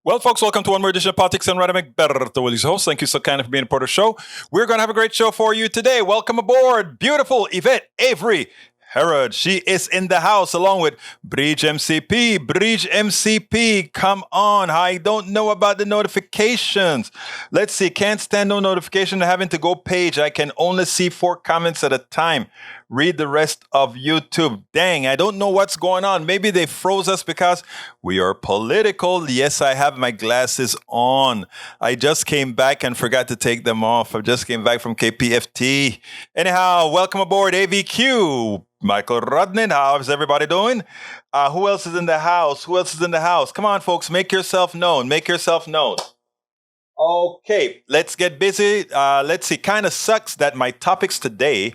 Well, folks, welcome to one more edition of Politics and Random. Berto Willis, host. Thank you so kindly for being a part of the show. We're going to have a great show for you today. Welcome aboard, beautiful Yvette Avery Herod. She is in the house along with Bridge MCP. Bridge MCP, come on. I don't know about the notifications. Let's see. Can't stand no notification. Having to go page. I can only see 4 comments at a time. Read the rest of YouTube. Dang, I don't know what's going on. Maybe they froze us because we are political. Yes, I have my glasses on. I just came back and forgot to take them off. I just came back from KPFT. Anyhow, welcome aboard AVQ. Michael Rudnin, how's everybody doing? Who else is in the house? Come on, folks, make yourself known. Okay, let's get busy. Let's see. Kind of sucks that my topics today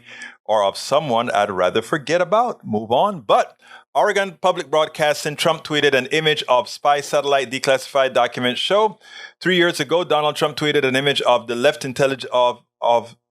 are of someone I'd rather forget about. Move on. But Oregon Public Broadcasting, Trump tweeted an image of spy satellite declassified documents show. 3 years ago, Donald Trump tweeted an image of the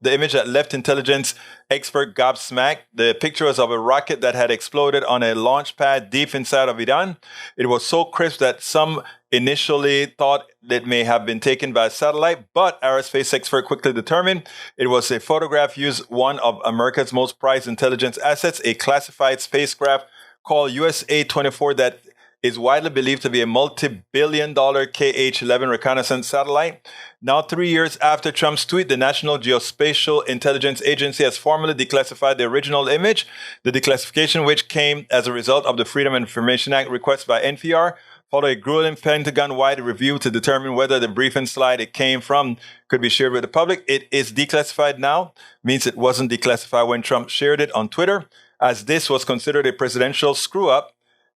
image that left intelligence expert gobsmacked. The picture was of a rocket that had exploded on a launch pad deep inside of Iran. It was so crisp that some initially thought it may have been taken by a satellite, but aerospace expert quickly determined it was a photograph used one of America's most prized intelligence assets, a classified spacecraft called USA-24 that is widely believed to be a multi-billion-dollar KH-11 reconnaissance satellite. Now, 3 years after Trump's tweet, the National Geospatial Intelligence Agency has formally declassified the original image. The declassification, which came as a result of the Freedom of Information Act request by NPR, followed a grueling Pentagon-wide review to determine whether the briefing slide it came from could be shared with the public. It is declassified now, means it wasn't declassified when Trump shared it on Twitter, as this was considered a presidential screw-up.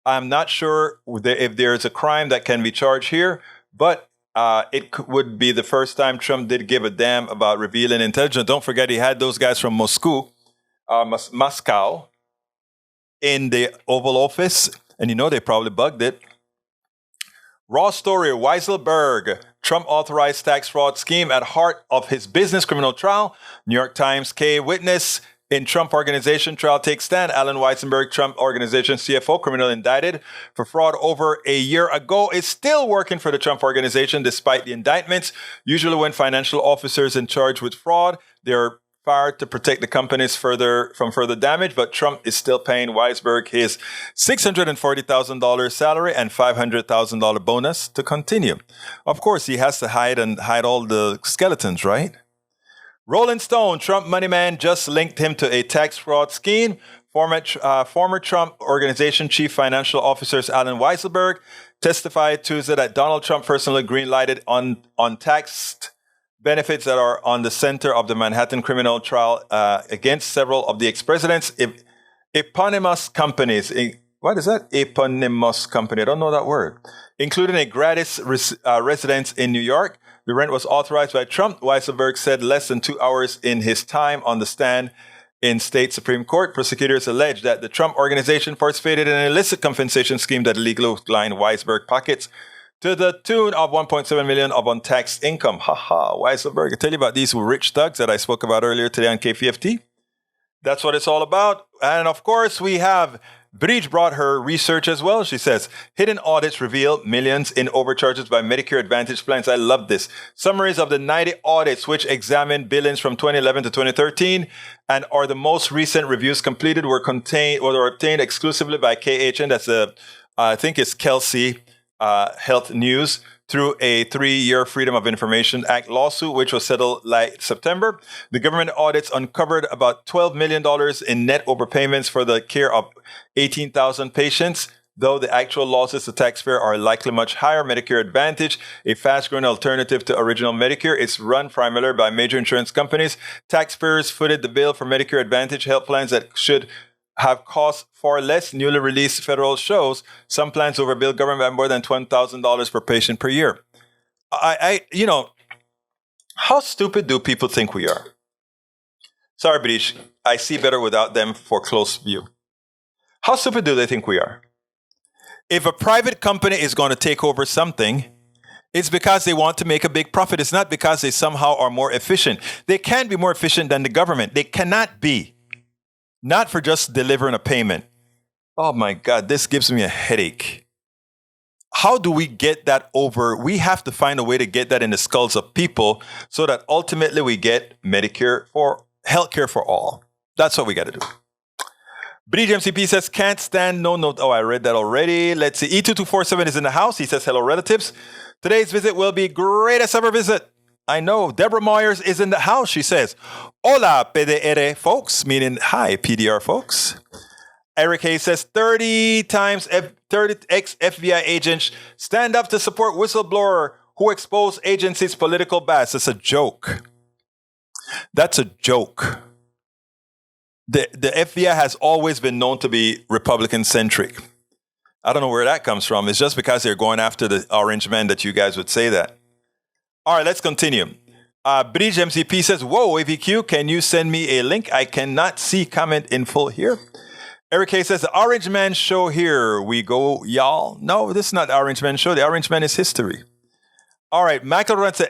I'm not sure if there's a crime that can be charged here, but would be the first time Trump did give a damn about revealing intelligence. Don't forget, he had those guys from Moscow in the Oval Office, and they probably bugged it. Raw story, Weisselberg, Trump authorized tax fraud scheme at heart of his business criminal trial. New York Times K witness in Trump Organization trial takes stand. Alan Weissenberg, Trump Organization CFO, criminal indicted for fraud over a year ago, is still working for the Trump Organization despite the indictments. Usually when financial officers in charge with fraud, they're fired to protect the companies from further damage, but Trump is still paying Weisberg his $640,000 salary and $500,000 bonus to continue. Of course, he has to hide all the skeletons, right? Rolling Stone, Trump money man just linked him to a tax fraud scheme. Former Trump Organization Chief Financial Officer Alan Weisselberg testified Tuesday that Donald Trump personally greenlighted untaxed benefits that are on the center of the Manhattan criminal trial against several of the ex-presidents. Eponymous companies. What is that? Eponymous company. I don't know that word. Including a gratis residence in New York. The rent was authorized by Trump. Weisselberg said less than 2 hours in his time on the stand in state Supreme Court. Prosecutors alleged that the Trump Organization participated in an illicit compensation scheme that illegally lined Weisselberg pockets to the tune of $1.7 million of untaxed income. Weisselberg. I tell you about these rich thugs that I spoke about earlier today on KPFT. That's what it's all about. And of course, we have Bridge brought her research as well. She says, hidden audits reveal millions in overcharges by Medicare Advantage plans. I love this. Summaries of the 90 audits which examined billings from 2011 to 2013 and are the most recent reviews completed were obtained exclusively by KHN. That's I think it's Kelsey Health News through a 3-year Freedom of Information Act lawsuit, which was settled late September. The government audits uncovered about $12 million in net overpayments for the care of 18,000 patients, though the actual losses to taxpayer are likely much higher. Medicare Advantage, a fast-growing alternative to original Medicare, is run primarily by major insurance companies. Taxpayers footed the bill for Medicare Advantage health plans that should have cost far less. Newly released federal shows some plans overbill government by more than $20,000 per patient per year. How stupid do people think we are? Sorry, British, I see better without them for close view. How stupid do they think we are? If a private company is going to take over something, it's because they want to make a big profit. It's not because they somehow are more efficient. They can be more efficient than the government. They cannot be. Not for just delivering a payment. Oh my God, this gives me a headache. how do we get that over? We have to find a way to get that in the skulls of people so that ultimately we get Medicare for healthcare for all. That's what we got to do. Bridge MCP says, can't stand no. Oh, I read that already. Let's see. E2247 is in the house. He says, hello, relatives. Today's visit will be greatest ever visit. I know. Deborah Moyers is in the house. She says, hola, PDR folks, meaning hi, PDR folks. Eric Hayes says, 30 ex-FBI agents stand up to support whistleblower who exposed agency's political bias. It's a joke. That's a joke. The FBI has always been known to be Republican-centric. I don't know where that comes from. It's just because they're going after the orange man that you guys would say that. All right, let's continue. Bridge MCP says, whoa, AVQ, can you send me a link? I cannot see comment in full here. Eric K says, the Orange Man show here we go, y'all. No, this is not the Orange Man show. The Orange Man is history. All right, Michael runs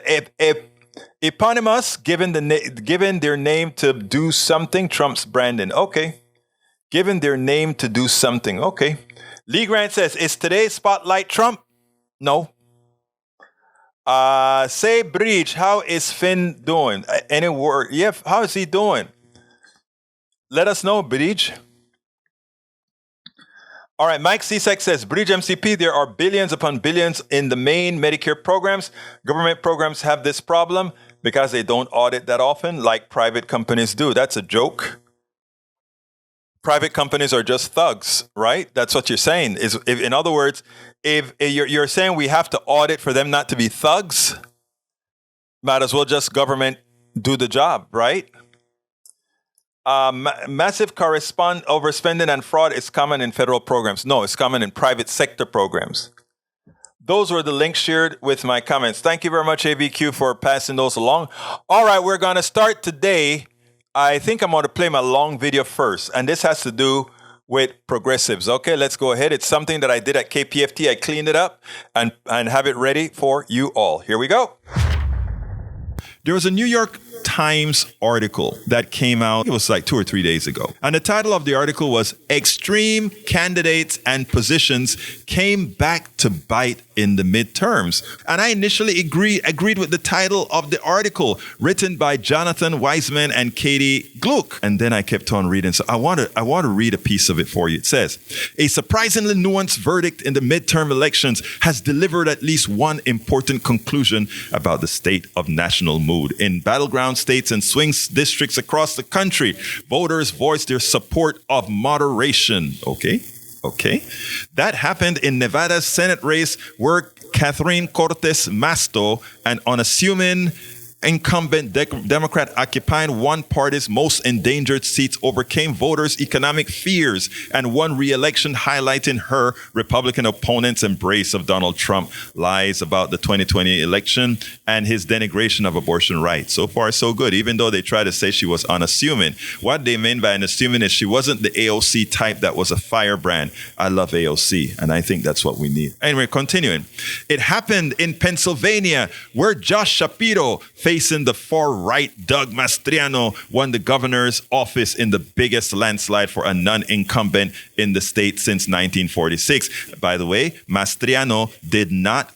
eponymous, given their name to do something. Trump's Brandon. Okay. Given their name to do something. Okay. Lee Grant says, is today's spotlight Trump? No. Say Bridge, how is Finn doing? Any word? Yeah, how is he doing? Let us know, Bridge. All right, Mike Cesek says, Bridge MCP, there are billions upon billions in the main Medicare programs. Government programs have this problem because they don't audit that often like private companies do. That's a joke. Private companies are just thugs, right? That's what you're saying. In other words, if you're saying we have to audit for them not to be thugs, might as well just government do the job, right? Massive overspending and fraud is common in federal programs. No, it's common in private sector programs. Those were the links shared with my comments. Thank you very much, ABQ, for passing those along. All right, we're going to start today. I think I'm going to play my long video first, and this has to do with progressives. Okay, let's go ahead. It's something that I did at KPFT. I cleaned it up and have it ready for you all. Here we go. There was a New York Times article that came out, it was like 2 or 3 days ago. And the title of the article was Extreme Candidates and Positions Came Back to Bite in the Midterms. And I initially agreed with the title of the article written by Jonathan Weisman and Katie Gluck. And then I kept on reading. So I want to read a piece of it for you. It says, a surprisingly nuanced verdict in the midterm elections has delivered at least one important conclusion about the state of national mood. In battleground states and swing districts across the country, voters voiced their support of moderation. Okay. That happened in Nevada's Senate race where Catherine Cortez Masto, an unassuming incumbent Democrat occupying one party's most endangered seats, overcame voters' economic fears and won re-election, highlighting her Republican opponent's embrace of Donald Trump, lies about the 2020 election, and his denigration of abortion rights. So far, so good, even though they try to say she was unassuming. What they mean by unassuming is she wasn't the AOC type that was a firebrand. I love AOC, and I think that's what we need. Anyway, continuing. It happened in Pennsylvania, where Josh Shapiro, facing the far-right Doug Mastriano, won the governor's office in the biggest landslide for a non-incumbent in the state since 1946. By the way, Mastriano did not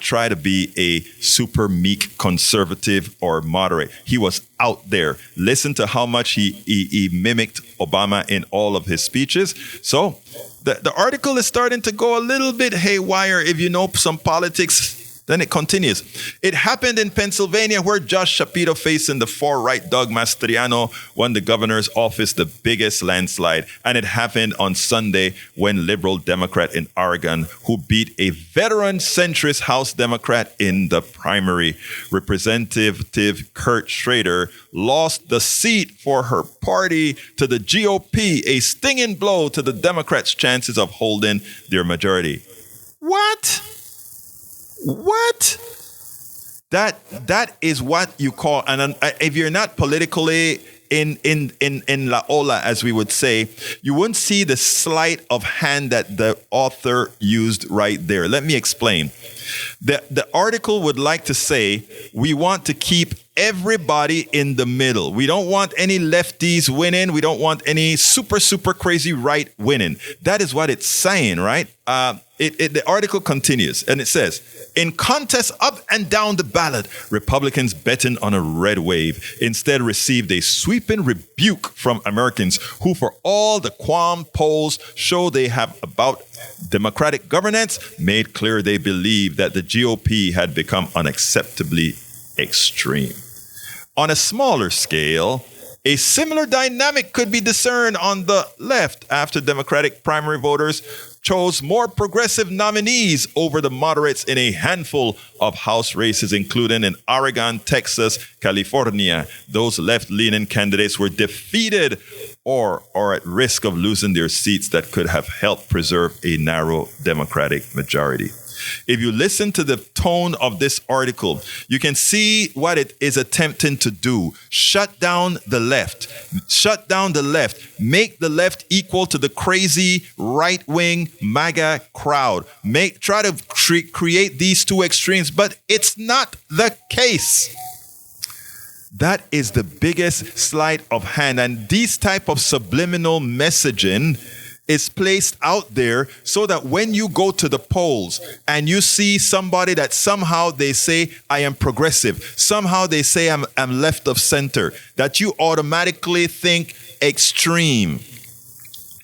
try to be a super meek conservative or moderate. He was out there. Listen to how much he mimicked Obama in all of his speeches. So the article is starting to go a little bit haywire if you know some politics. Then it continues. It happened in Pennsylvania where Josh Shapiro, facing the far-right Doug Mastriano, won the governor's office, the biggest landslide. And it happened on Sunday when liberal Democrat in Oregon, who beat a veteran centrist House Democrat in the primary, Representative Kurt Schrader, lost the seat for her party to the GOP, a stinging blow to the Democrats' chances of holding their majority. What? That is what you call, and if you're not politically in la ola, as we would say, you wouldn't see the sleight of hand that the author used right there. Let me explain. The article would like to say, we want to keep everybody in the middle. We don't want any lefties winning. We don't want any super, super crazy right winning. That is what it's saying, right? The article continues, and it says, in contests up and down the ballot, Republicans betting on a red wave instead received a sweeping rebuke from Americans who, for all the qualm polls show they have about Democratic governance, made clear they believe that the GOP had become unacceptably extreme. On a smaller scale, a similar dynamic could be discerned on the left after Democratic primary voters chose more progressive nominees over the moderates in a handful of House races, including in Oregon, Texas, California. Those left-leaning candidates were defeated or are at risk of losing their seats that could have helped preserve a narrow Democratic majority. If you listen to the tone of this article, you can see what it is attempting to do. Shut down the left. Shut down the left. Make the left equal to the crazy right-wing MAGA crowd. Try to create these two extremes, but it's not the case. That is the biggest sleight of hand. And these type of subliminal messaging is placed out there so that when you go to the polls and you see somebody that somehow they say, I am progressive, somehow they say I'm left of center, that you automatically think extreme.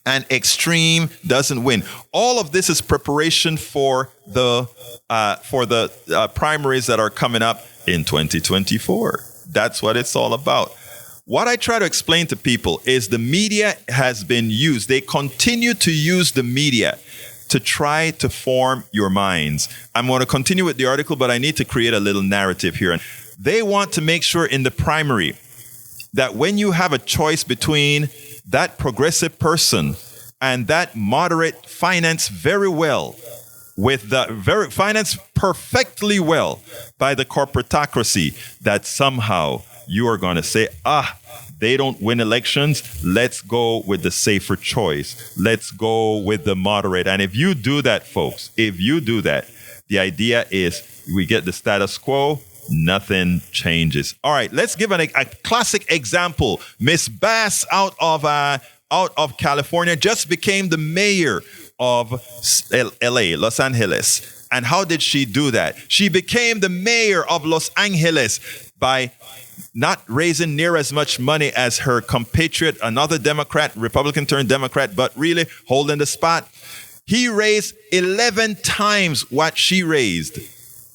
And extreme doesn't win. All of this is preparation for the primaries that are coming up in 2024. That's what it's all about. What I try to explain to people is the media has been used. They continue to use the media to try to form your minds. I'm going to continue with the article, but I need to create a little narrative here. And they want to make sure in the primary that when you have a choice between that progressive person and that moderate financed very well, with the very financed perfectly well by the corporatocracy, that somehow you are going to say, they don't win elections. Let's go with the safer choice. Let's go with the moderate. And if you do that, folks, if you do that, the idea is we get the status quo, nothing changes. All right, let's give a classic example. Miss Bass out of California just became the mayor of LA, Los Angeles. And how did she do that? She became the mayor of Los Angeles by not raising near as much money as her compatriot, another Democrat, Republican turned Democrat, but really holding the spot. He raised 11 times what she raised,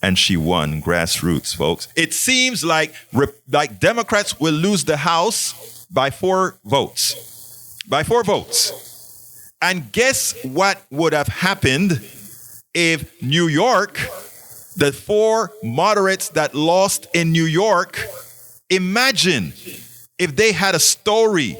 and she won grassroots, folks. It seems like Democrats will lose the House by 4 votes. By 4 votes. And guess what would have happened if New York, the 4 moderates that lost in New York, imagine if they had a story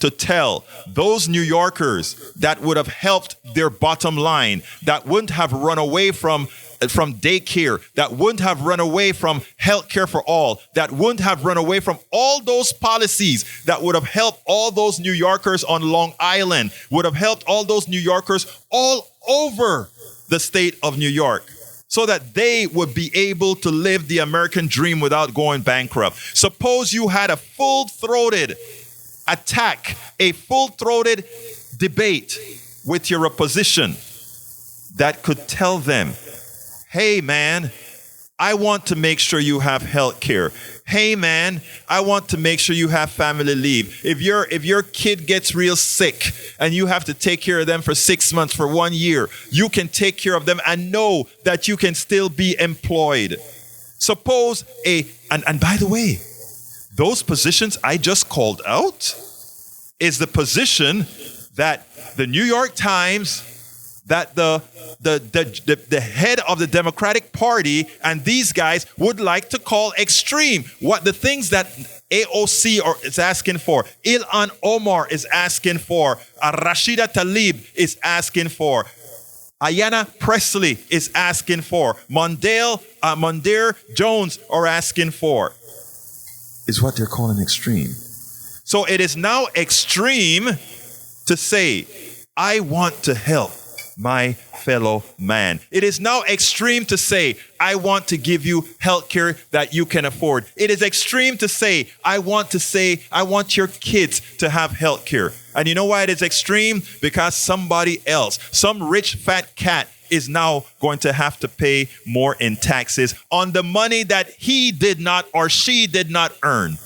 to tell those New Yorkers that would have helped their bottom line, that wouldn't have run away from daycare, that wouldn't have run away from health care for all, that wouldn't have run away from all those policies that would have helped all those New Yorkers on Long Island, would have helped all those New Yorkers all over the state of New York, so that they would be able to live the American dream without going bankrupt. Suppose you had a full-throated attack, a full-throated debate with your opposition that could tell them, hey, man, I want to make sure you have health care. Hey, man, I want to make sure you have family leave. If your kid gets real sick and you have to take care of them for 6 months, for 1 year, you can take care of them and know that you can still be employed. Suppose and by the way, those positions I just called out is the position that the New York Times, that the head of the Democratic Party and these guys would like to call extreme. What the things that AOC is asking for, Ilhan Omar is asking for, Rashida Tlaib is asking for, Ayanna Pressley is asking for, Mondaire Jones are asking for, is what they're calling extreme. So it is now extreme to say, I want to help my fellow man. It is now extreme to say, I want to give you health care that you can afford. It is extreme to say, I want your kids to have health care. And you know why it is extreme? Because somebody else, some rich fat cat, is now going to have to pay more in taxes on the money that he did not or she did not earn.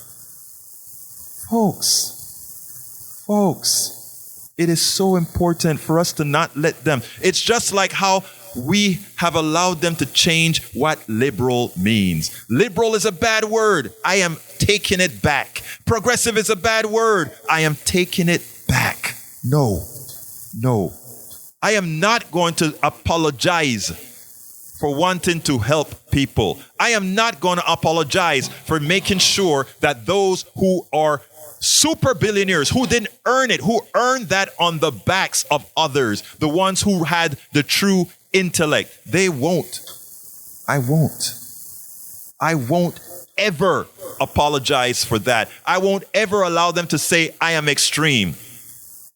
Folks, it is so important for us to not let them. It's just like how we have allowed them to change what liberal means. Liberal is a bad word. I am taking it back. Progressive is a bad word. I am taking it back. No. I am not going to apologize for wanting to help people. I am not going to apologize for making sure that those who are super billionaires, who didn't earn it, who earned that on the backs of others, the ones who had the true intellect, they won't. I won't ever apologize for that. I won't ever allow them to say I am extreme.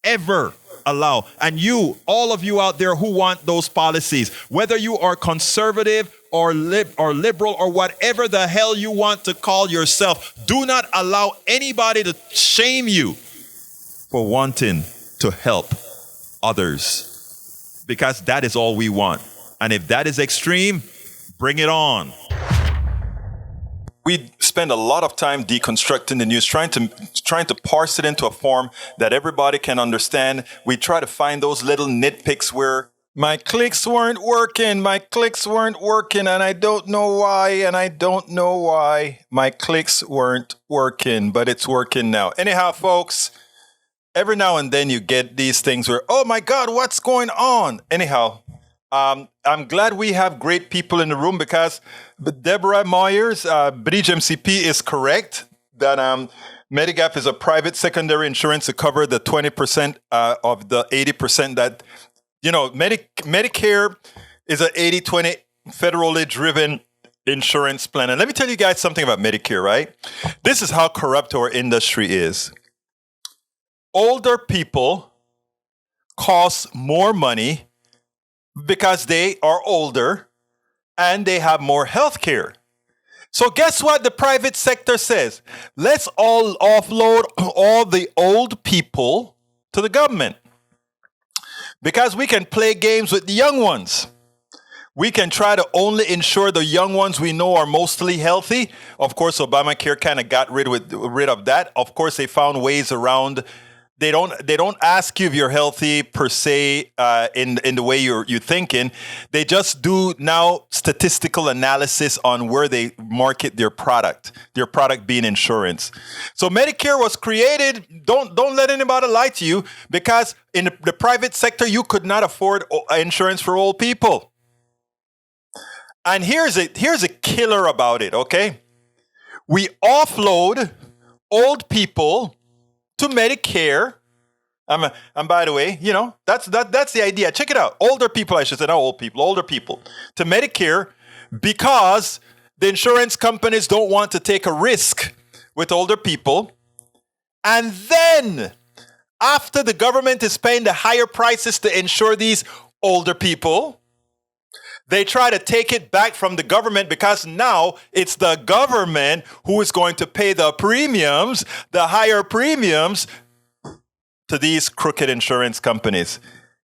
Ever allow. And you, all of you out there who want those policies, whether you are conservative or liberal or whatever the hell you want to call yourself, do not allow anybody to shame you for wanting to help others, because that is all we want. And if that is extreme, bring it on. We spend a lot of time deconstructing the news, trying to parse it into a form that everybody can understand. We try to find those little nitpicks where my clicks weren't working, and I don't know why, my clicks weren't working, but it's working now. Anyhow, folks, every now and then you get these things where, oh my God, what's going on? Anyhow, I'm glad we have great people in the room, because Deborah Moyers, Bridge MCP, is correct that Medigap is a private secondary insurance to cover the 20% of the 80% that, Medicare is an 80-20 federally driven insurance plan. And let me tell you guys something about Medicare, right? This is how corrupt our industry is. Older people cost more money because they are older and they have more health care. So guess what the private sector says? Let's all offload all the old people to the government, because we can play games with the young ones. We can try to only insure the young ones we know are mostly healthy. Of course, Obamacare kind of got rid of that. Of course, they found ways around. They don't ask you if you're healthy per se in the way you're thinking. They just do now statistical analysis on where they market their product being insurance. So Medicare was created. Don't let anybody lie to you, because in the private sector you could not afford insurance for old people. And here's a killer about it. Okay, we offload old people to Medicare. And by the way, that's the idea. Check it out. Older people, I should say, not old people, older people to Medicare, because the insurance companies don't want to take a risk with older people. And then after the government is paying the higher prices to insure these older people, they try to take it back from the government, because now it's the government who is going to pay the premiums, the higher premiums, to these crooked insurance companies.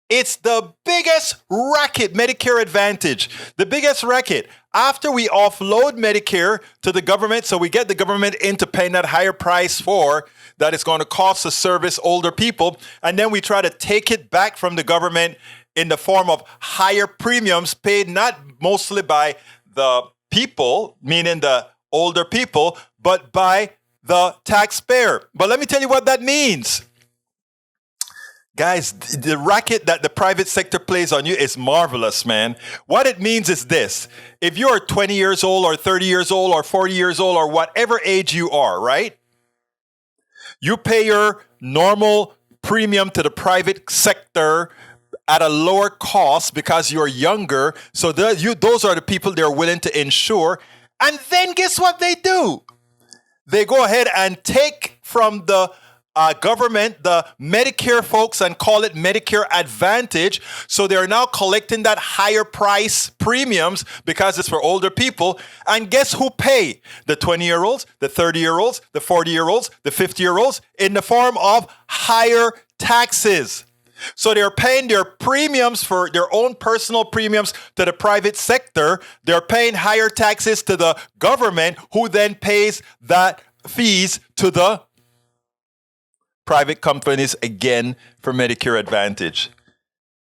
It's the biggest racket, Medicare Advantage, the biggest racket. After we offload Medicare to the government, so we get the government into paying that higher price for that it's going to cost to service older people, and then we try to take it back from the government in the form of higher premiums paid not mostly by the people, meaning the older people, but by the taxpayer. But let me tell you what that means. Guys, the racket that the private sector plays on you is marvelous, man. What it means is this. If you're 20 years old or 30 years old or 40 years old or whatever age you are, right? You pay your normal premium to the private sector at a lower cost because you're younger. So those are the people they're willing to insure. And then guess what they do? They go ahead and take from the government the Medicare folks and call it Medicare Advantage. So they're now collecting that higher price premiums because it's for older people. And guess who pay? The 20-year-olds, the 30-year-olds, the 40-year-olds, the 50-year-olds in the form of higher taxes. So they're paying their premiums for their own personal premiums to the private sector. They're paying higher taxes to the government, who then pays that fees to the private companies again for Medicare Advantage.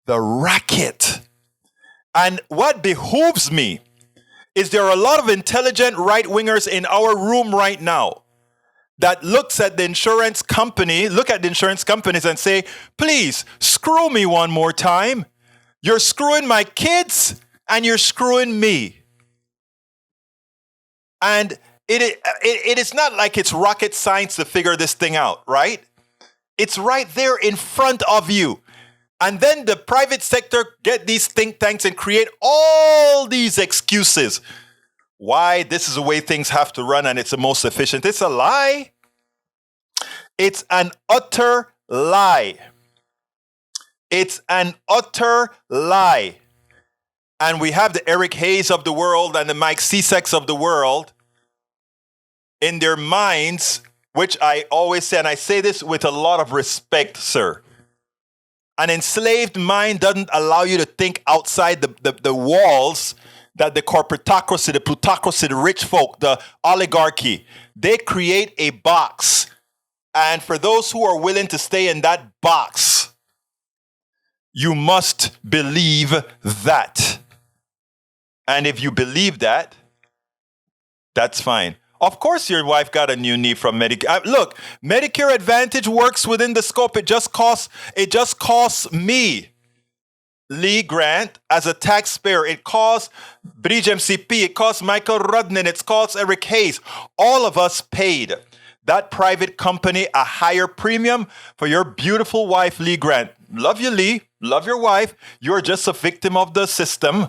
The racket. And what behooves me is there are a lot of intelligent right-wingers in our room right now that looks at the insurance company, look at the insurance companies and say, please, screw me one more time. You're screwing my kids and you're screwing me. And it is not like it's rocket science to figure this thing out, right? It's right there in front of you. And then the private sector get these think tanks and create all these excuses. Why this is the way things have to run and it's the most efficient. It's a lie. It's an utter lie. It's an utter lie. And we have the Eric Hayes of the world and the Mike Ceseks of the world in their minds, which I always say, and I say this with a lot of respect, sir. An enslaved mind doesn't allow you to think outside the walls that the corporatocracy, the plutocracy, the rich folk, the oligarchy, they create a box. And for those who are willing to stay in that box, you must believe that. And if you believe that, that's fine. Of course, your wife got a new knee from Medicare. Look, Medicare Advantage works within the scope. It just costs me, Lee Grant, as a taxpayer. It costs Bridge MCP. It costs Michael Rudnin. It costs Eric Hayes. All of us paid that private company a higher premium for your beautiful wife, Lee Grant. Love you, Lee. Love your wife. You're just a victim of the system.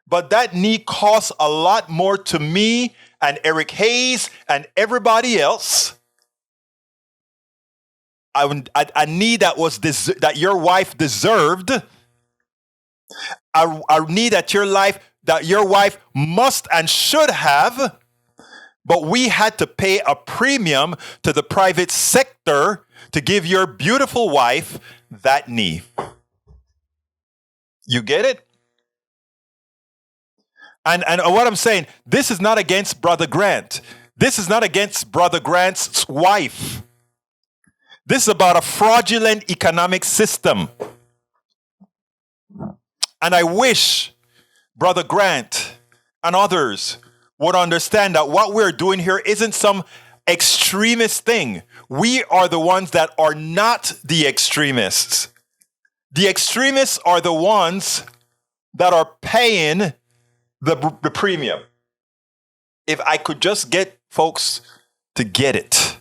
But that knee costs a lot more to me and Eric Hayes and everybody else. A knee that your wife deserved. A knee that your wife must and should have. But we had to pay a premium to the private sector to give your beautiful wife that knee. You get it? And what I'm saying, this is not against Brother Grant. This is not against Brother Grant's wife. This is about a fraudulent economic system. And I wish Brother Grant and others would understand that what we're doing here isn't some extremist thing. We are the ones that are not the extremists. The extremists are the ones that are paying the premium. If I could just get folks to get it.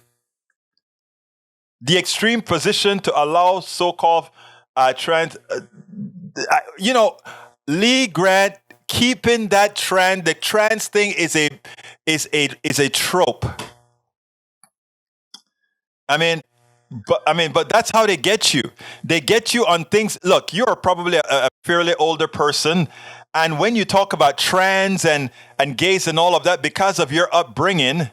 The extreme position to allow so-called trans, Lee Grant keeping that trend. The trans thing is a trope. But that's how they get you. They get you on things. Look, you're probably a fairly older person. And when you talk about trans and gays and all of that, because of your upbringing,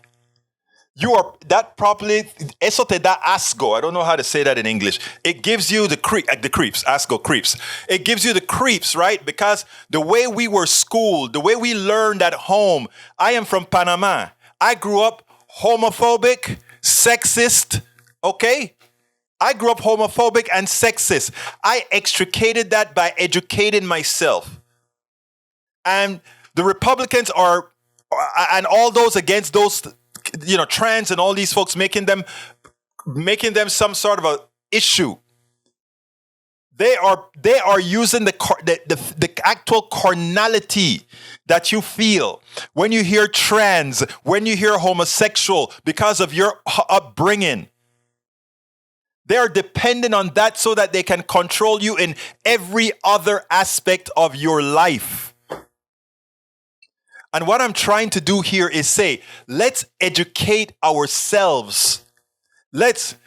you are that probably eso te da asco. I don't know how to say that in English. It gives you the creeps, asco, creeps. It gives you the creeps, right? Because the way we were schooled, the way we learned at home. I am from Panama. I grew up homophobic, sexist, okay? I grew up homophobic and sexist. I extricated that by educating myself. And the Republicans are, and all those against those, trans and all these folks, making them some sort of a issue. They are using the actual carnality that you feel when you hear trans, when you hear homosexual, because of your upbringing. They are dependent on that so that they can control you in every other aspect of your life. And what I'm trying to do here is say, let's educate ourselves.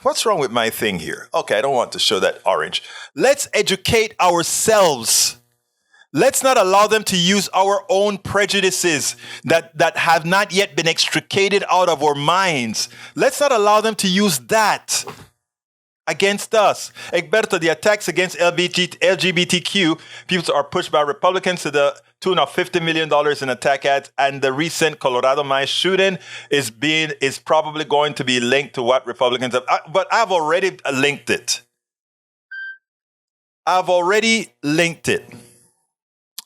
What's wrong with my thing here? Okay, I don't want to show that orange. Let's educate ourselves. Let's not allow them to use our own prejudices that have not yet been extricated out of our minds. Let's not allow them to use that against us. Egberto, the attacks against LGBTQ people are pushed by Republicans to the tune of $50 million in attack ads, and the recent Colorado mass shooting is probably going to be linked to what Republicans have. But I've already linked it.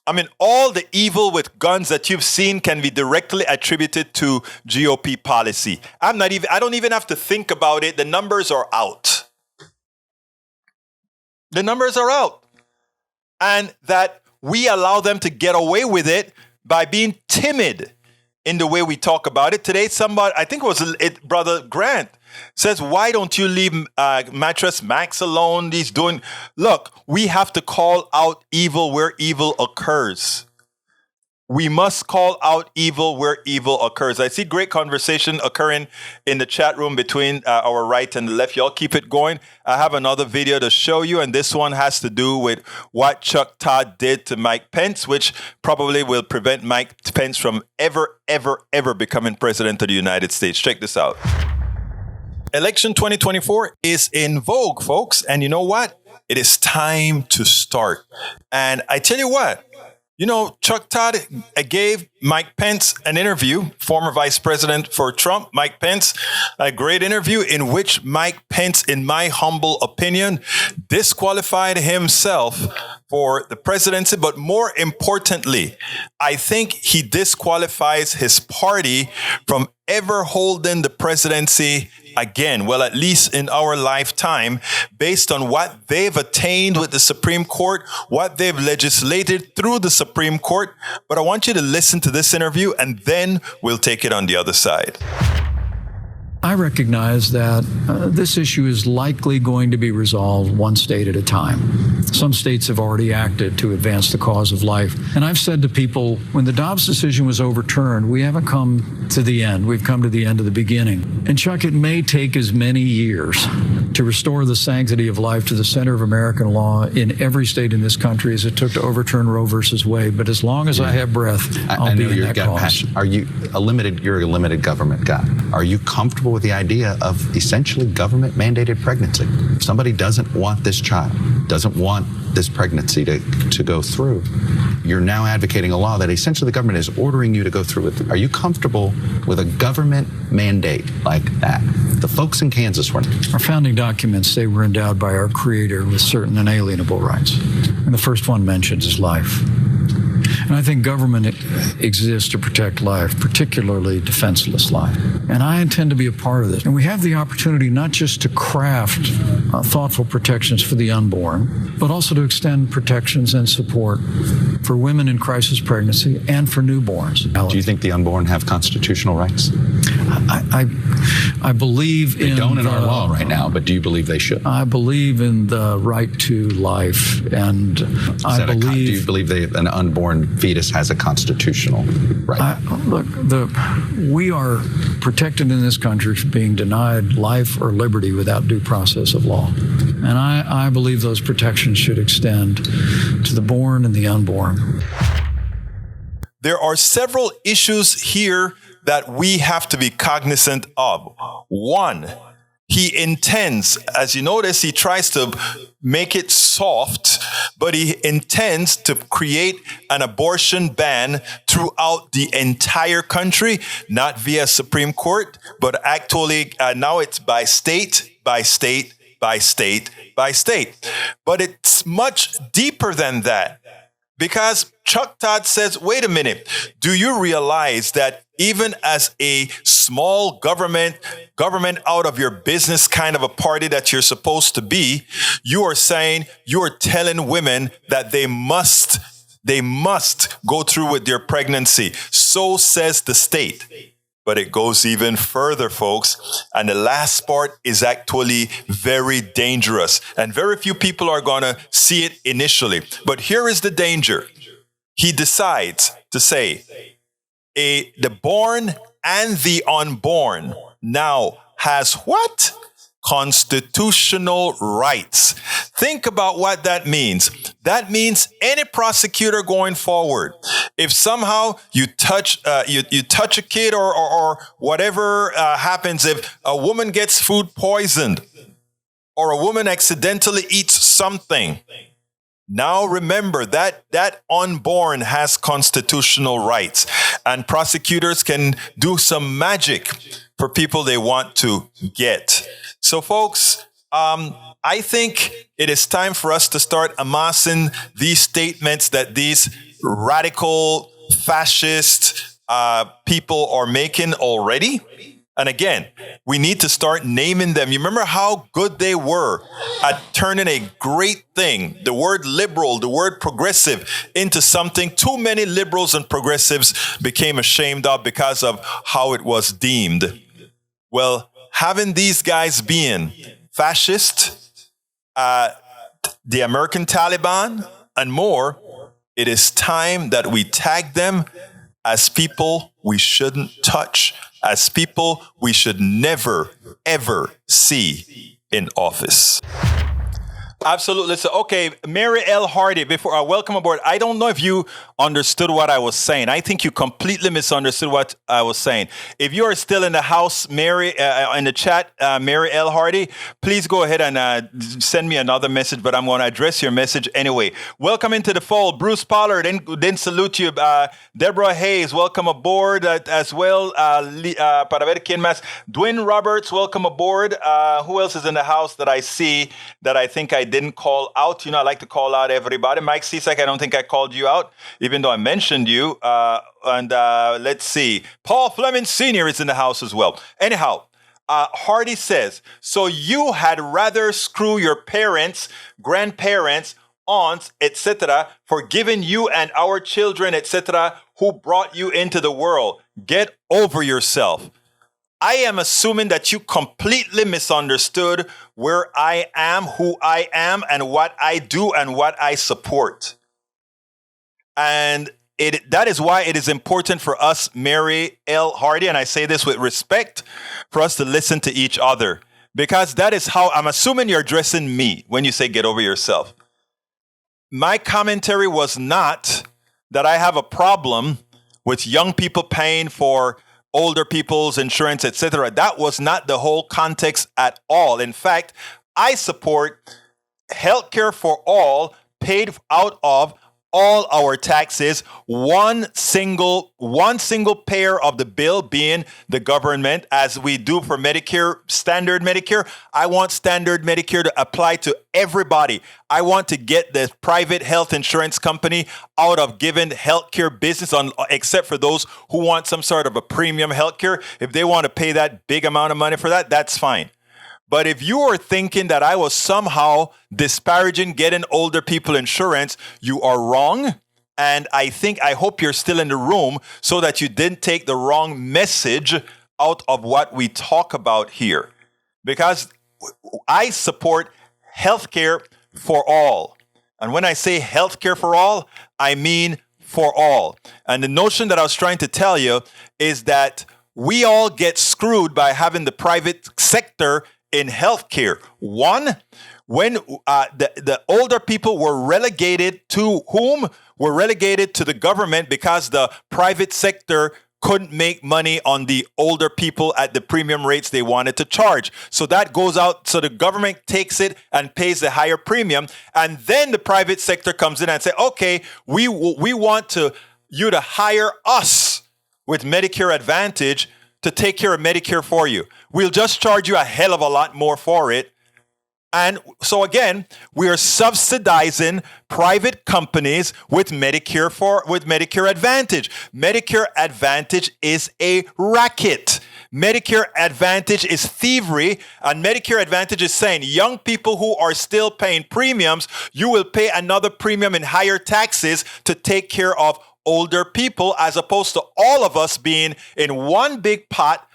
I mean, all the evil with guns that you've seen can be directly attributed to GOP policy. I don't even have to think about it. The numbers are out. And that we allow them to get away with it by being timid in the way we talk about it. Today, I think Brother Grant, says, why don't you leave Mattress Max alone? Look, we have to call out evil where evil occurs. We must call out evil where evil occurs. I see great conversation occurring in the chat room between our right and the left. Y'all keep it going. I have another video to show you, and this one has to do with what Chuck Todd did to Mike Pence, which probably will prevent Mike Pence from ever becoming president of the United States. Check this out. Election 2024 is in vogue, folks. And you know what? It is time to start. And I tell you what, Chuck Todd gave Mike Pence an interview, former vice president for Trump, Mike Pence, a great interview in which Mike Pence, in my humble opinion, disqualified himself for the presidency. But more importantly, I think he disqualifies his party from ever holding the presidency again, well, at least in our lifetime, based on what they've attained with the Supreme Court, what they've legislated through the Supreme Court. But I want you to listen to this interview, and then we'll take it on the other side. I recognize that this issue is likely going to be resolved one state at a time. Some states have already acted to advance the cause of life. And I've said to people, when the Dobbs decision was overturned, we haven't come to the end. We've come to the end of the beginning. And Chuck, it may take as many years to restore the sanctity of life to the center of American law in every state in this country as it took to overturn Roe versus Wade. But as long as I have breath, I'll be in that cause. Passion. You're a limited government guy. Are you comfortable with the idea of essentially government mandated pregnancy? If somebody doesn't want this child, doesn't want this pregnancy to go through, you're now advocating a law that essentially the government is ordering you to go through with. Are you comfortable with a government mandate like that? The folks in Kansas were. Our founding documents say we're endowed by our Creator with certain inalienable rights. And the first one mentioned is life. And I think government exists to protect life, particularly defenseless life. And I intend to be a part of this. And we have the opportunity not just to craft thoughtful protections for the unborn, but also to extend protections and support for women in crisis pregnancy and for newborns. Do you think the unborn have constitutional rights? I believe they don't in our law right now, but do you believe they should? I believe in the right to life, and do you believe an unborn fetus has a constitutional right? We are protected in this country from being denied life or liberty without due process of law, and I believe those protections should extend to the born and the unborn. There are several issues here that we have to be cognizant of. One, he intends, as you notice, he tries to make it soft, but he intends to create an abortion ban throughout the entire country, not via Supreme Court, but actually now it's by state, by state, by state, by state. But it's much deeper than that. Because Chuck Todd says, wait a minute, do you realize that even as a small government out of your business kind of a party that you're supposed to be, you are saying, you are telling women that they must go through with their pregnancy. So says the state. But it goes even further, folks. And the last part is actually very dangerous. And very few people are going to see it initially. But here is the danger. He decides to say, the born and the unborn now has what? constitutional rights. Think about what that means. That means any prosecutor going forward, if somehow you touch you touch a kid or whatever happens, if a woman gets food poisoned or a woman accidentally eats something, now remember that unborn has constitutional rights, and prosecutors can do some magic for people they want to get. So, folks, I think it is time for us to start amassing these statements that these radical fascist people are making already. And again, we need to start naming them. You remember how good they were at turning a great thing, the word liberal, the word progressive, into something too many liberals and progressives became ashamed of because of how it was deemed. Well, having these guys being fascist, the American Taliban, and more, it is time that we tag them as people we shouldn't touch, as people we should never, ever see in office. Absolutely. So, okay, Mary L. Hardy, before I welcome aboard, I don't know if you understood what I was saying. I think you completely misunderstood what I was saying. If you are still in the house, Mary, in the chat, Mary L. Hardy, please go ahead and send me another message, but I'm going to address your message anyway. Welcome into the fold. Bruce Pollard, didn't salute you. Deborah Hayes, welcome aboard as well. Para ver quién más. Dwayne Roberts, welcome aboard. Who else is in the house that I see that I think I didn't call out? You know, I like to call out everybody. Mike Cisak, I don't think I called you out, even though I mentioned you. Let's see. Paul Fleming Sr. is in the house as well. Anyhow, Hardy says, so you had rather screw your parents, grandparents, aunts, etc., for giving you and our children, etc., who brought you into the world. Get over yourself. I am assuming that you completely misunderstood where I am, who I am, and what I do and what I support. And that is why it is important for us, Mary L. Hardy, and I say this with respect, for us to listen to each other. Because that is how, I'm assuming you're addressing me when you say get over yourself. My commentary was not that I have a problem with young people paying for older people's insurance, etc. That was not the whole context at all. In fact, I support healthcare for all, paid out of all our taxes, one single payer of the bill being the government, as we do for Medicare, standard Medicare. I want standard Medicare to apply to everybody. I want to get the private health insurance company out of giving healthcare business, except for those who want some sort of a premium healthcare. If they want to pay that big amount of money for that, that's fine. But if you are thinking that I was somehow disparaging getting older people insurance, you are wrong. And I hope you're still in the room so that you didn't take the wrong message out of what we talk about here. Because I support healthcare for all. And when I say healthcare for all, I mean for all. And the notion that I was trying to tell you is that we all get screwed by having the private sector in healthcare. One, when the older people were relegated to whom? Were relegated to the government because the private sector couldn't make money on the older people at the premium rates they wanted to charge. So that goes out, so the government takes it and pays the higher premium. And then the private sector comes in and say, okay, we want you to hire us with Medicare Advantage to take care of Medicare for you. We'll just charge you a hell of a lot more for it. And so again, we are subsidizing private companies with Medicare Advantage. Medicare Advantage is a racket. Medicare Advantage is thievery, and Medicare Advantage is saying young people who are still paying premiums, you will pay another premium in higher taxes to take care of older people, as opposed to all of us being in one big pot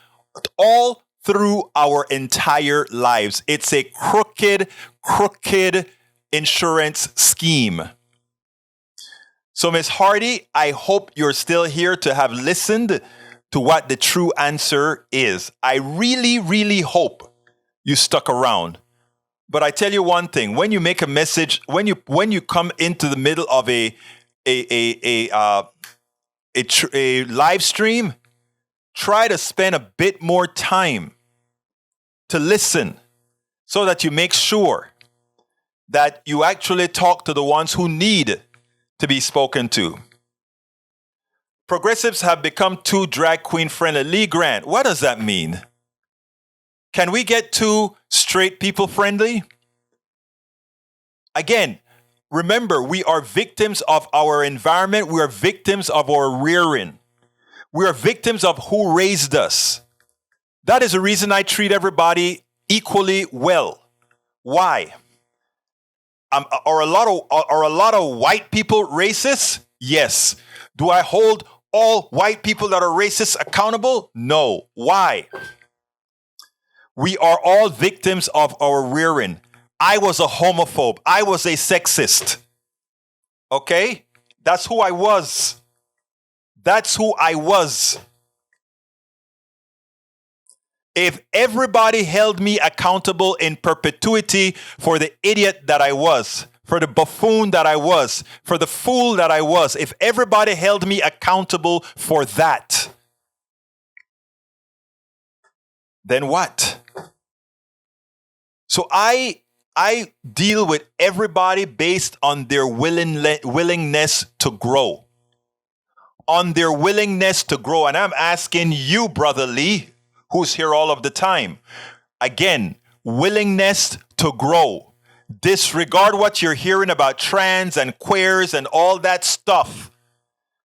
all through our entire lives. It's a crooked insurance scheme. So, Ms. Hardy, I hope you're still here to have listened to what the true answer is. I really, really hope you stuck around. But I tell you one thing: when you make a message, when you come into the middle of a live stream, try to spend a bit more time to listen, so that you make sure that you actually talk to the ones who need to be spoken to. Progressives have become too drag queen friendly. Lee Grant, what does that mean? Can we get too straight people friendly? Again, remember, we are victims of our environment. We are victims of our rearing. We are victims of who raised us. That is the reason I treat everybody equally well. Why? Are a lot of white people racist? Yes. Do I hold all white people that are racist accountable? No. Why? We are all victims of our rearing. I was a homophobe. I was a sexist. Okay? That's who I was. That's who I was. If everybody held me accountable in perpetuity for the idiot that I was, for the buffoon that I was, for the fool that I was, if everybody held me accountable for that, then what? So I deal with everybody based on their willingness to grow. On their willingness to grow. And I'm asking you, Brother Lee, who's here all of the time. Again, willingness to grow. Disregard what you're hearing about trans and queers and all that stuff,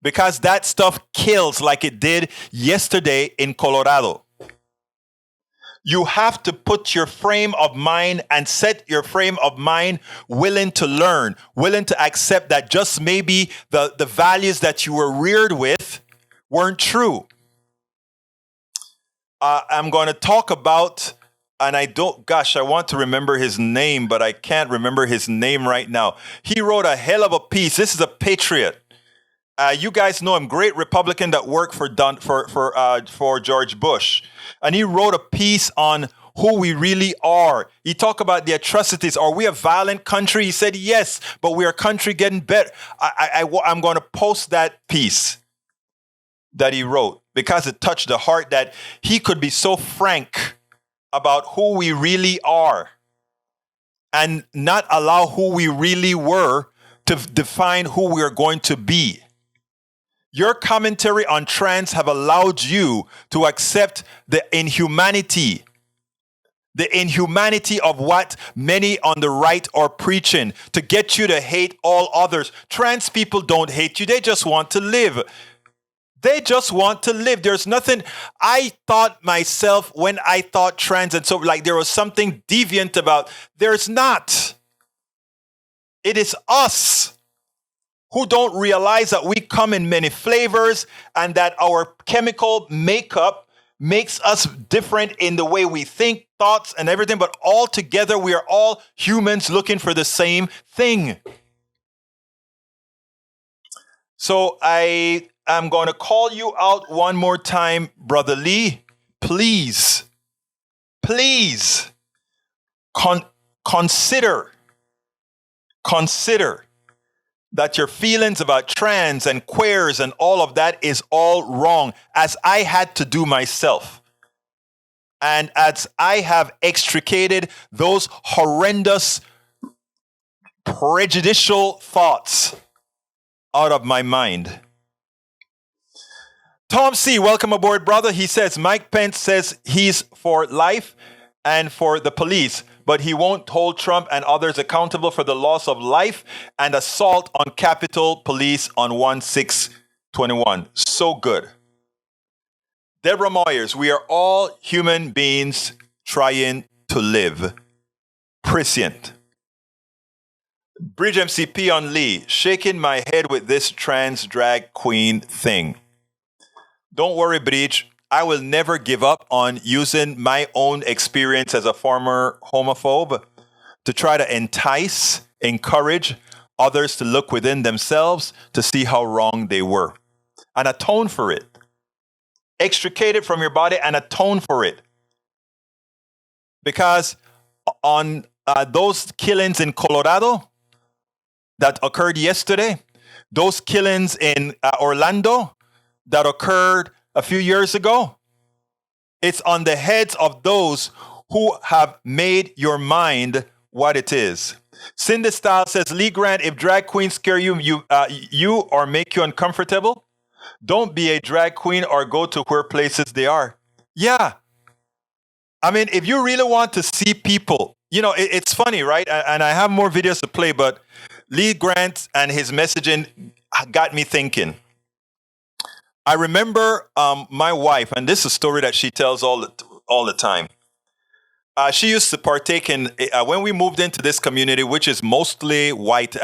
because that stuff kills like it did yesterday in Colorado. You have to put your frame of mind and set your frame of mind willing to learn, willing to accept that just maybe the values that you were reared with weren't true. I'm going to talk about, and I want to remember his name, but I can't remember his name right now. He wrote a hell of a piece. This is a patriot. You guys know him, great Republican that worked for George Bush. And he wrote a piece on who we really are. He talked about the atrocities. Are we a violent country? He said, yes, but we're a country getting better. I'm going to post that piece that he wrote because it touched the heart that he could be so frank about who we really are and not allow who we really were to define who we are going to be. Your commentary on trans have allowed you to accept the inhumanity of what many on the right are preaching to get you to hate all others. Trans people don't hate you. They just want to live. They just want to live. There's nothing. I thought myself when I thought trans and so like there was something deviant about. There's not. It is us who don't realize that we come in many flavors and that our chemical makeup makes us different in the way we think, thoughts, and everything. But all together, we are all humans looking for the same thing. So I am going to call you out one more time, Brother Lee. Please consider that your feelings about trans and queers and all of that is all wrong, as I had to do myself. And as I have extricated those horrendous, prejudicial thoughts out of my mind. Tom C., welcome aboard, brother. He says, Mike Pence says he's for life and for the police, but he won't hold Trump and others accountable for the loss of life and assault on Capitol Police on 1/6/21. So good. Deborah Moyers, we are all human beings trying to live. Prescient. Bridge MCP on Lee, shaking my head with this trans drag queen thing. Don't worry, Bridge. I will never give up on using my own experience as a former homophobe to try to encourage others to look within themselves to see how wrong they were and atone for it. Extricate it from your body and atone for it. because on those killings in Colorado that occurred yesterday, those killings in Orlando that occurred a few years ago, it's on the heads of those who have made your mind what it is. Cindy Style says, Lee Grant, if drag queens scare you or make you uncomfortable, don't be a drag queen or go to where places they are. Yeah. I mean, if you really want to see people, it's funny, right? And I have more videos to play, but Lee Grant and his messaging got me thinking. I remember my wife, and this is a story that she tells all the time. She used to partake in when we moved into this community, which is mostly white.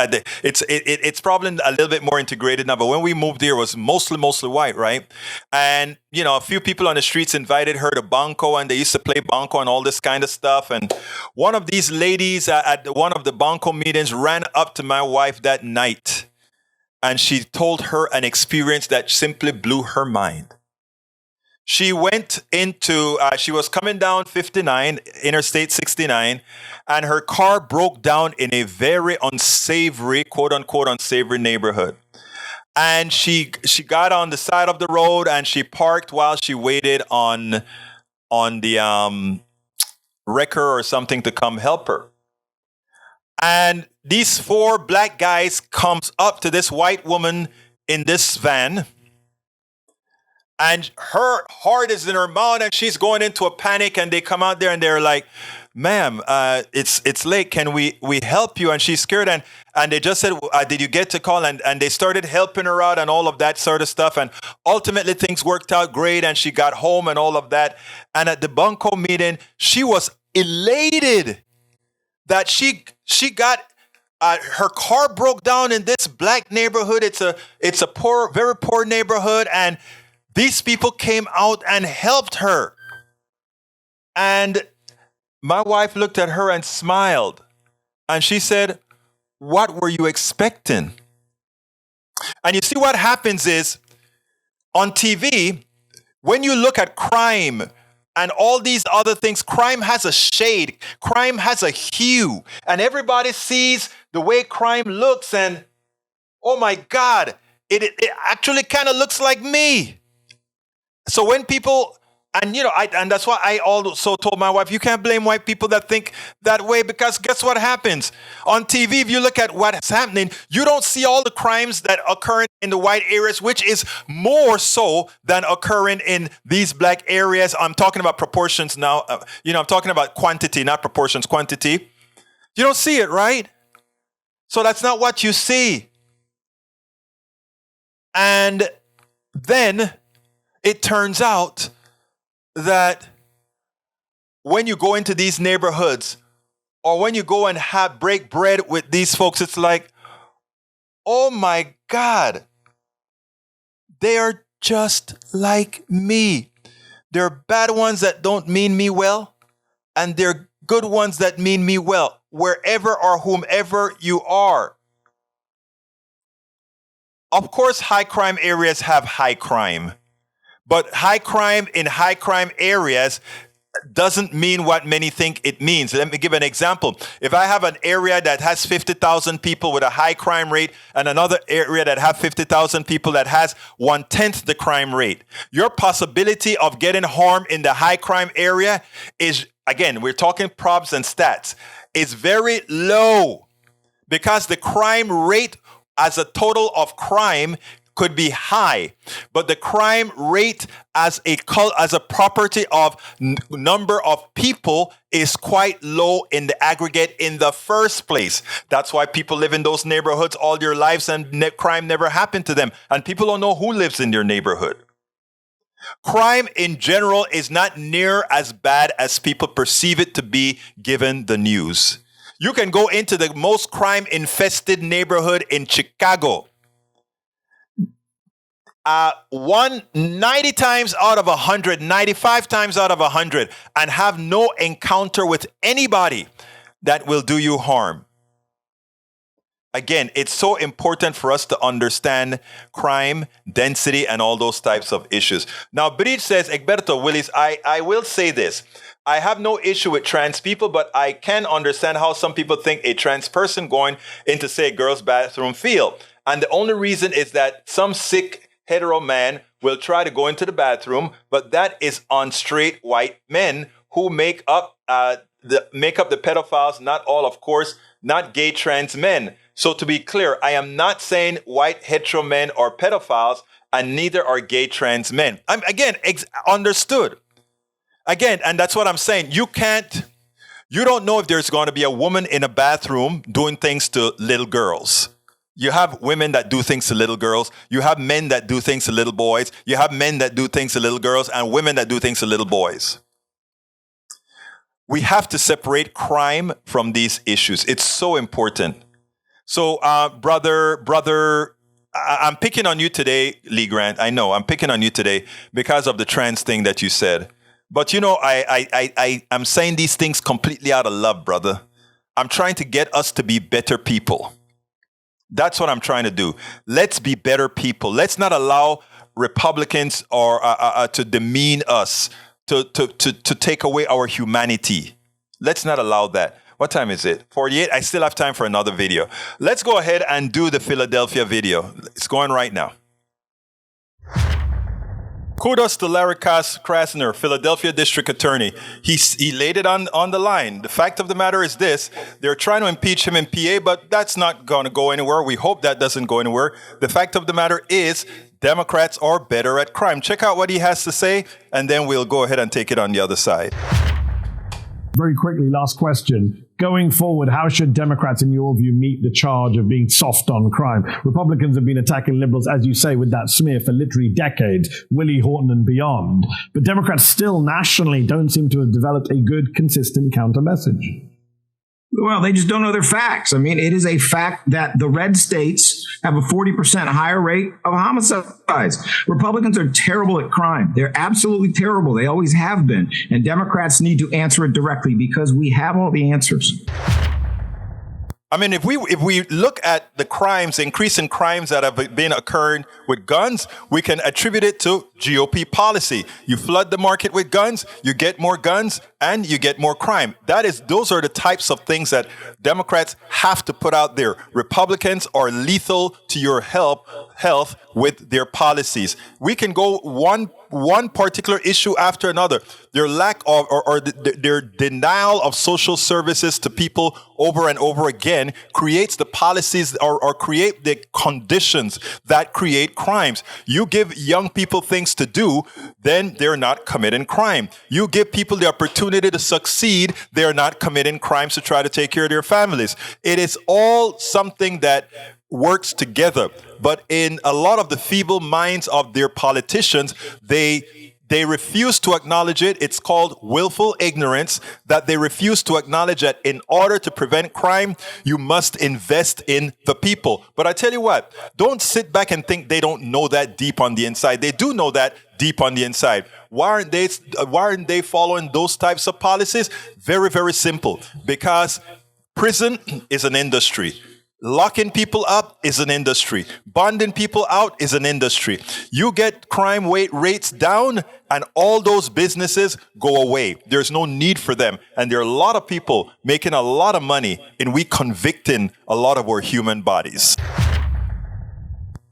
It's probably a little bit more integrated now, but when we moved here, it was mostly white, right? And a few people on the streets invited her to Banco, and they used to play Banco and all this kind of stuff. And one of these ladies at one of the Banco meetings ran up to my wife that night, and she told her an experience that simply blew her mind. She went into, she was coming down 59, Interstate 69, and her car broke down in a very unsavory, quote unquote, unsavory neighborhood. And she got on the side of the road and she parked while she waited on the wrecker or something to come help her. And these 4 black guys comes up to this white woman in this van. And her heart is in her mouth and she's going into a panic, and they come out there and they're like, ma'am, it's late. Can we help you? And she's scared. And they just said, did you get to call? And they started helping her out and all of that sort of stuff. And ultimately things worked out great. And she got home and all of that. And at the Bunko meeting, she was elated that she got, her car broke down in this black neighborhood. It's a poor, very poor neighborhood. And these people came out and helped her. And my wife looked at her and smiled. And she said, what were you expecting? And you see what happens is, on TV, when you look at crime and all these other things, crime has a shade. Crime has a hue. And everybody sees the way crime looks. And, oh my God, it actually kind of looks like me. So when people, and that's why I also told my wife, you can't blame white people that think that way, because guess what happens? On TV, if you look at what's happening, you don't see all the crimes that occur in the white areas, which is more so than occurring in these black areas. I'm talking about proportions now. I'm talking about quantity, not proportions, quantity. You don't see it, right? So that's not what you see. And then it turns out that when you go into these neighborhoods, or when you go and break bread with these folks, it's like, oh my God, they are just like me. There are bad ones that don't mean me well, and there are good ones that mean me well, wherever or whomever you are. Of course, high crime areas have high crime. But high crime in high crime areas doesn't mean what many think it means. Let me give an example. If I have an area that has 50,000 people with a high crime rate and another area that have 50,000 people that has 1/10 the crime rate, your possibility of getting harm in the high crime area is, again, we're talking probs and stats, is very low, because the crime rate as a total of crime could be high, but the crime rate as a property of number of people is quite low in the aggregate in the first place. That's why people live in those neighborhoods all their lives and crime never happened to them. And people don't know who lives in their neighborhood. Crime in general is not near as bad as people perceive it to be given the news. You can go into the most crime-infested neighborhood in Chicago. 90 times out of 100, 95 times out of 100, and have no encounter with anybody that will do you harm. Again, it's so important for us to understand crime, density, and all those types of issues. Now, Bridge says, Egberto Willis, I will say this. I have no issue with trans people, but I can understand how some people think a trans person going into, say, a girl's bathroom feel. And the only reason is that some sick hetero man will try to go into the bathroom, but that is on straight white men who make up the pedophiles, not all, of course, not gay trans men. So to be clear, I am not saying white hetero men are pedophiles, and neither are gay trans men. I'm again understood. Again, and that's what I'm saying. You don't know if there's going to be a woman in a bathroom doing things to little girls. You have women that do things to little girls. You have men that do things to little boys. You have men that do things to little girls and women that do things to little boys. We have to separate crime from these issues. It's so important. So, brother, I'm picking on you today, Lee Grant. I know I'm picking on you today because of the trans thing that you said. But you know, I'm saying these things completely out of love, brother. I'm trying to get us to be better people. That's what I'm trying to do. Let's be better people. Let's not allow Republicans or to demean us, to take away our humanity. Let's not allow that. What time is it? 48. I still have time for another video. Let's go ahead and do the Philadelphia video. It's going right now. Kudos to Larry Krasner, Philadelphia District Attorney. He laid it on the line. The fact of the matter is this. They're trying to impeach him in PA, but that's not going to go anywhere. We hope that doesn't go anywhere. The fact of the matter is Democrats are better at crime. Check out what he has to say, and then we'll go ahead and take it on the other side. Very quickly, last question. Going forward, how should Democrats, in your view, meet the charge of being soft on crime? Republicans have been attacking liberals, as you say, with that smear for literally decades, Willie Horton and beyond. But Democrats still nationally don't seem to have developed a good, consistent counter message. Well, they just don't know their facts. I mean, it is a fact that the red states have a 40% higher rate of homicides. Republicans are terrible at crime. They're absolutely terrible. They always have been. And Democrats need to answer it directly because we have all the answers. I mean, if we look at the crimes, increase in crimes that have been occurring with guns, we can attribute it to GOP policy. You flood the market with guns, you get more guns, and you get more crime. Those are the types of things that Democrats have to put out there. Republicans are lethal to your health with their policies. We can go one particular issue after another. Their lack of or their denial of social services to people over and over again creates the policies or create the conditions that create crimes. You give young people things to do, then they're not committing crime. You give people the opportunity to succeed, they're not committing crimes to try to take care of their families. It is all something that works together. But in a lot of the feeble minds of their politicians, they refuse to acknowledge it. It's called willful ignorance, that they refuse to acknowledge that in order to prevent crime, you must invest in the people. But I tell you what, don't sit back and think they don't know that deep on the inside. They do know that deep on the inside. Why aren't they following those types of policies? Very, very simple. Because prison is an industry. Locking people up is an industry. Bonding people out is an industry. You get crime rates down and all those businesses go away. There's no need for them. And there are a lot of people making a lot of money in we convicting a lot of our human bodies.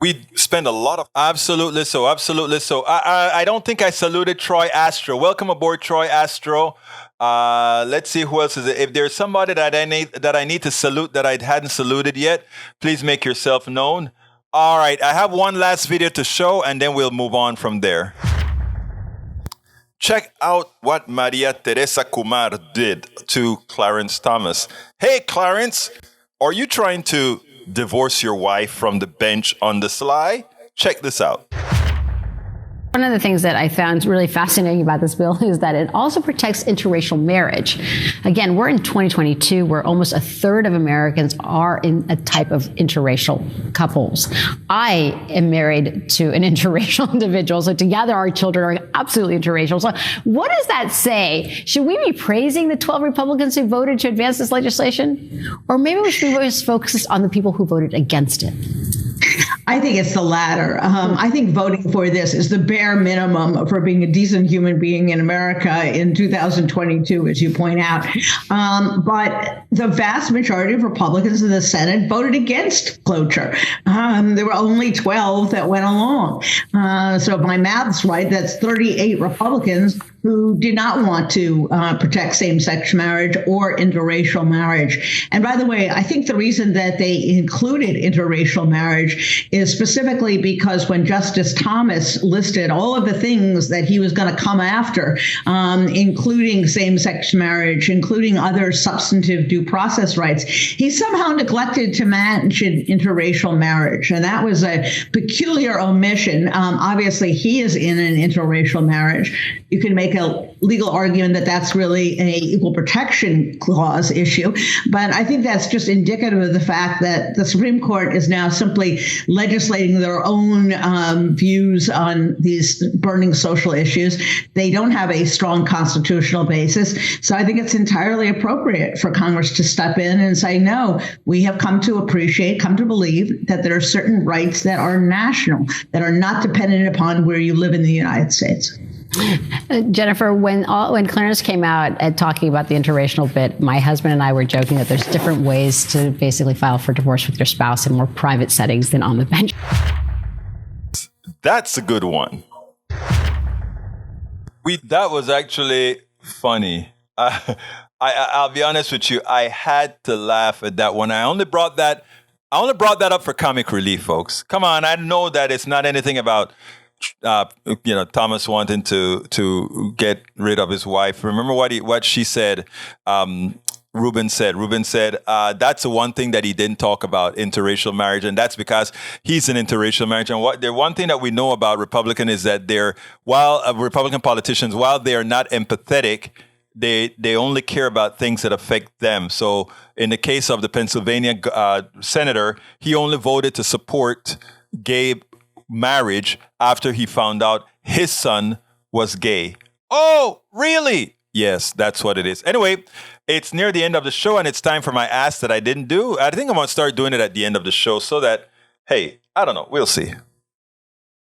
We spend a lot of... Absolutely so. I don't think I saluted Troy Astro. Welcome aboard, Troy Astro. Let's see who else is it. If there's somebody that I need to salute that I hadn't saluted yet, please make yourself known. All right, I have one last video to show, and then we'll move on from there. Check out what Maria Teresa Kumar did to Clarence Thomas. Hey, Clarence, are you trying to divorce your wife from the bench on the sly? Check this out. One of the things that I found really fascinating about this bill is that it also protects interracial marriage. Again, we're in 2022 where almost a third of Americans are in a type of interracial couples. I am married to an interracial individual, so together our children are absolutely interracial. So what does that say? Should we be praising the 12 Republicans who voted to advance this legislation? Or maybe we should be just focused on the people who voted against it? I think it's the latter. I think voting for this is the bare minimum for being a decent human being in America in 2022, as you point out. But the vast majority of Republicans in the Senate voted against cloture. There were only 12 that went along. So if my math's right, that's 38 Republicans who did not want to protect same-sex marriage or interracial marriage. And by the way, I think the reason that they included interracial marriage is specifically because when Justice Thomas listed all of the things that he was going to come after, including same-sex marriage, including other substantive due process rights, he somehow neglected to mention interracial marriage. And that was a peculiar omission. Obviously, he is in an interracial marriage. You can make a legal argument that that's really an equal protection clause issue. But I think that's just indicative of the fact that the Supreme Court is now simply legislating their own views on these burning social issues. They don't have a strong constitutional basis. So I think it's entirely appropriate for Congress to step in and say, no, we have come to appreciate, come to believe that there are certain rights that are national, that are not dependent upon where you live in the United States. Jennifer, when Clarence came out at talking about the interracial bit, my husband and I were joking that there's different ways to basically file for divorce with your spouse in more private settings than on the bench. That's a good one. That was actually funny. I'll be honest with you. I had to laugh at that one. I only brought that up for comic relief, folks. Come on, I know that it's not anything about Thomas wanting to get rid of his wife. Remember what she said. Ruben said, that's the one thing that he didn't talk about, interracial marriage. And that's because he's an interracial marriage. And the one thing that we know about Republican is that Republican politicians, while they are not empathetic, they only care about things that affect them. So in the case of the Pennsylvania senator, he only voted to support gay marriage after he found out his son was gay. Oh, really? Yes, that's what it is. Anyway, it's near the end of the show and it's time for my ask that I didn't do. I think I'm going to start doing it at the end of the show so that, hey, I don't know. We'll see.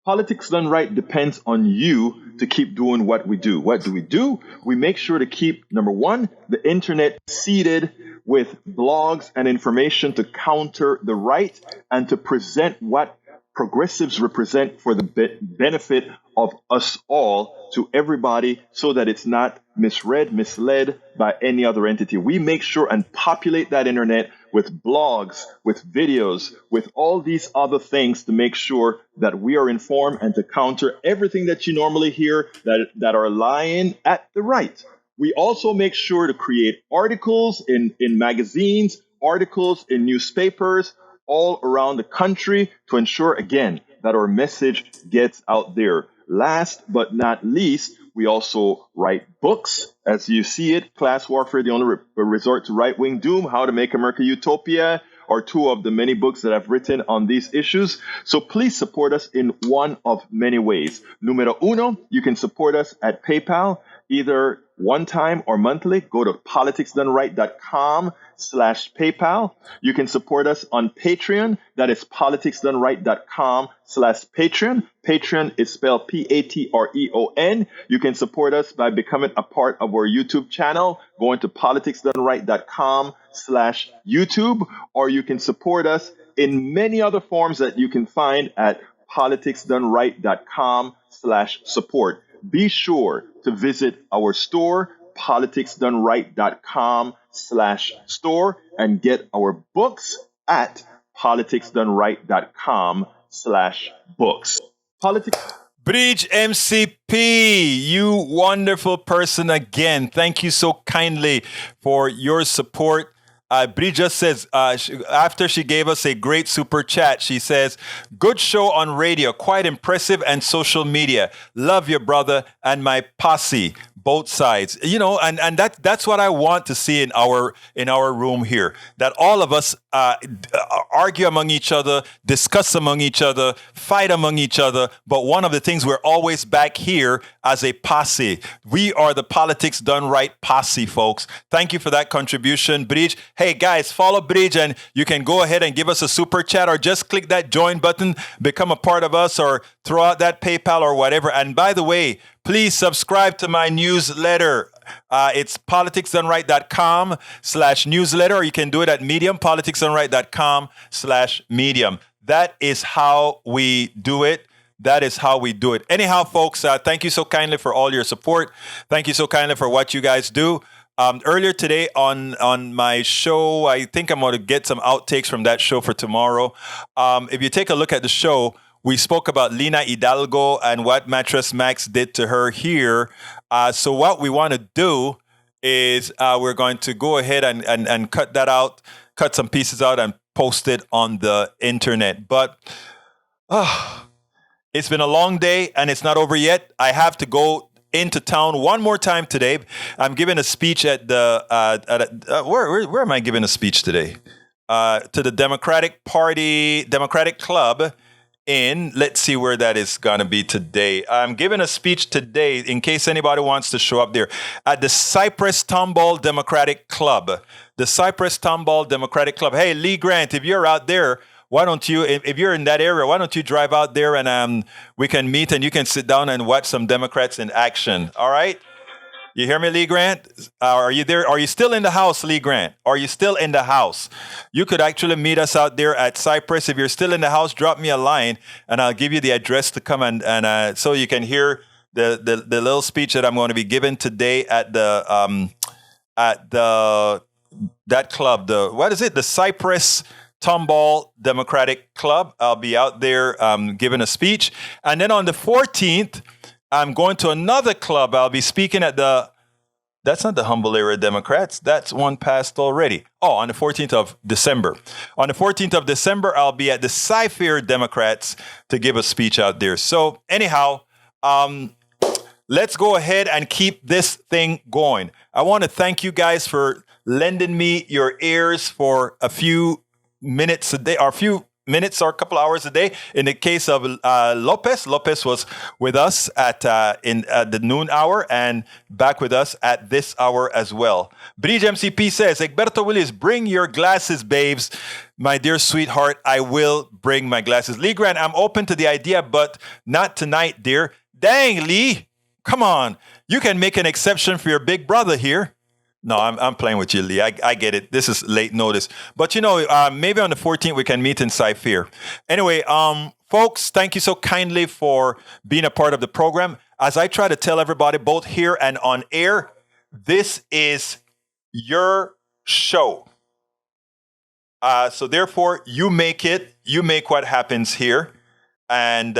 Politics done right depends on you to keep doing what we do. What do? We make sure to keep, number one, the internet seeded with blogs and information to counter the right and to present what progressives represent for the benefit of us all to everybody so that it's not misread, misled by any other entity. We make sure and populate that internet with blogs, with videos, with all these other things to make sure that we are informed and to counter everything that you normally hear that are lying at the right. We also make sure to create articles in magazines, articles in newspapers, all around the country to ensure, again, that our message gets out there. Last but not least, we also write books. As you see it, Class Warfare, the only resort to right-wing doom, How to Make America Utopia, are two of the many books that I've written on these issues. So please support us in one of many ways. Numero uno, you can support us at PayPal, either one time or monthly. Go to politicsdoneright.com/PayPal. You can support us on Patreon. That is politicsdoneright.com/Patreon. Patreon is spelled Patreon. You can support us by becoming a part of our YouTube channel, going to politicsdoneright.com/YouTube, or you can support us in many other forms that you can find at politicsdoneright.com/support. Be sure to visit our store, politicsdoneright.com/store, and get our books at politicsdoneright.com/books. Bridge MCP, you wonderful person again. Thank you so kindly for your support. Bree just says, after she gave us a great super chat, she says, good show on radio, quite impressive, and social media. Love your brother and my posse, both sides. And that's what I want to see in our room here, that all of us argue among each other, discuss among each other, fight among each other. But one of the things, we're always back here as a posse. We are the Politics Done Right posse, folks. Thank you for that contribution, Bridge. Hey, guys, follow Bridge, and you can go ahead and give us a super chat, or just click that join button, become a part of us, or throw out that PayPal or whatever. And by the way, please subscribe to my newsletter. It's politicsdoneright.com/newsletter, or you can do it at Medium, politicsdoneright.com/medium. That is how we do it. That is how we do it. Anyhow, folks, thank you so kindly for all your support. Thank you so kindly for what you guys do. Earlier today on my show, I think I'm going to get some outtakes from that show for tomorrow. If you take a look at the show, we spoke about Lina Hidalgo and what Mattress Max did to her here. So what we want to do is we're going to go ahead and cut that out, cut some pieces out, and post it on the internet. But it's been a long day, and it's not over yet. I have to go into town one more time today. I'm giving a speech at the where am I giving a speech today? To the Democratic Club in, let's see where that is going to be today. I'm giving a speech today, in case anybody wants to show up there, at the Cypress Tomball Democratic Club. The Cypress Tomball Democratic Club. Hey, Lee Grant, if you're out there, why don't you, if you're in that area, why don't you drive out there, and we can meet, and you can sit down and watch some Democrats in action. All right? You hear me, Lee Grant? Are you there? Are you still in the house, Lee Grant? Are you still in the house? You could actually meet us out there at Cypress. If you're still in the house, drop me a line, and I'll give you the address to come and so you can hear the little speech that I'm going to be giving today at that club. The Cypress Tomball Democratic Club. I'll be out there giving a speech. And then on the 14th, I'm going to another club. I'll be speaking at that's not the Humble Area Democrats. That's one passed already. Oh, on the 14th of December. On the 14th of December, I'll be at the Sci-Fair Democrats to give a speech out there. So anyhow, let's go ahead and keep this thing going. I want to thank you guys for lending me your ears for a few minutes a day, or a few minutes or a couple hours a day. In the case of Lopez was with us at the noon hour, and back with us at this hour as well. Bridge MCP says, Egberto Willis, bring your glasses, babes. My dear sweetheart, I will bring my glasses. Lee Grant, I'm open to the idea, but not tonight, dear. Dang, Lee, come on. You can make an exception for your big brother here. No, I'm playing with you, Lee. I get it. This is late notice. But, maybe on the 14th we can meet in Sci-Fair. Anyway, folks, thank you so kindly for being a part of the program. As I try to tell everybody, both here and on air, this is your show. So therefore, you make what happens here. And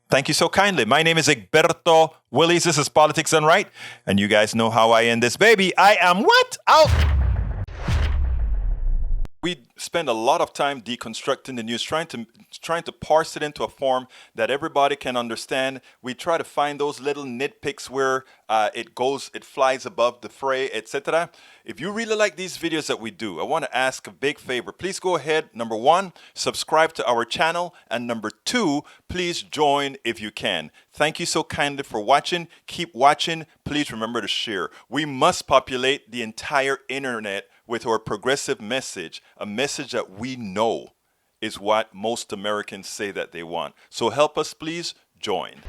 thank you so kindly. My name is Egberto Willis. This is Politics Done Right. And you guys know how I end this baby. I am what? Out. We spend a lot of time deconstructing the news, trying to parse it into a form that everybody can understand. We try to find those little nitpicks where it flies above the fray, etc. If you really like these videos that we do, I want to ask a big favor. Please go ahead. Number 1, subscribe to our channel. And number 2, please join if you can. Thank you so kindly for watching. Keep watching. Please remember to share. We must populate the entire internet with our progressive message, a message that we know is what most Americans say that they want. So help us, please join.